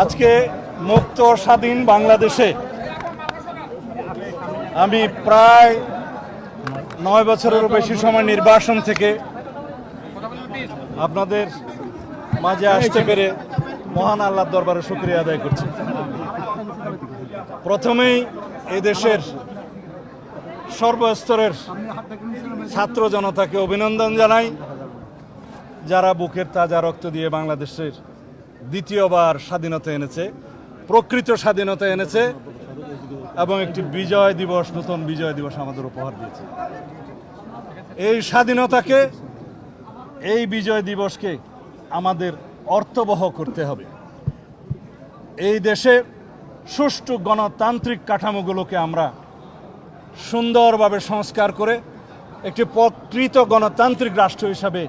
আজকে মুক্ত স্বাধীন বাংলাদেশে আমি প্রায় 9 বছরেরও বেশি সময় নির্বাসন থেকে আপনাদের মাঝে আসতে পেরে মহান আল্লাহর দরবারে শুকরিয়া আদায় করছি। প্রথমেই এই দেশের সর্বস্তরের ছাত্র জনতাকে অভিনন্দন জানাই, যারা বুকের তাজা রক্ত দিয়ে বাংলাদেশের দ্বিতীয়বার স্বাধীনতা এনেছে, প্রকৃত স্বাধীনতা এনেছে এবং একটি বিজয় দিবস, নতুন বিজয় দিবস আমাদের উপহার দিয়েছে। এই স্বাধীনতাকে, এই বিজয় দিবসকে আমাদের অর্থবহ করতে হবে। এই দেশে সুষ্ঠু গণতান্ত্রিক কাঠামোগুলোকে আমরা সুন্দরভাবে সংস্কার করে একটি প্রকৃত গণতান্ত্রিক রাষ্ট্র হিসাবে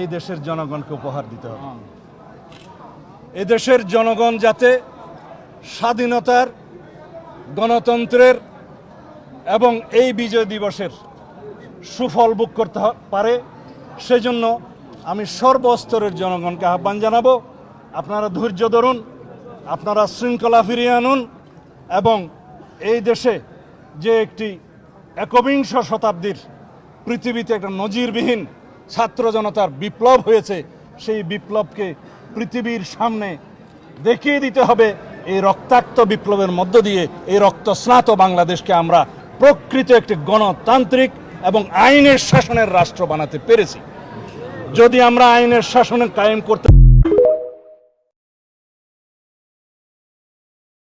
এই দেশের জনগণকে উপহার দিতে হবে। এই দেশের জনগণ যাতে স্বাধীনতার, গণতন্ত্রের এবং এই বিজয় দিবসের সুফল ভোগ করতে পারে, সেজন্য আমি সর্বস্তরের জনগণকে আহ্বান জানাবো, আপনারা ধৈর্য ধরুন, আপনারা শৃঙ্খলা ফিরিয়ে আনুন এবং এই দেশে যে একটি একবিংশ শতাব্দীর পৃথিবীতে একটা নজিরবিহীন ছাত্র জনতার বিপ্লব হয়েছে, সেই বিপ্লবকে পৃথিবীর সামনে দেখিয়ে দিতে হবে। এই রক্তাক্ত বিপ্লবের মধ্য দিয়ে এই রক্তস্নাত বাংলাদেশকে আমরা প্রকৃত একটি গণতান্ত্রিক এবং আইনের শাসনের রাষ্ট্র বানাতে পেরেছি। যদি আমরা আইনের শাসনে কায়েম করতে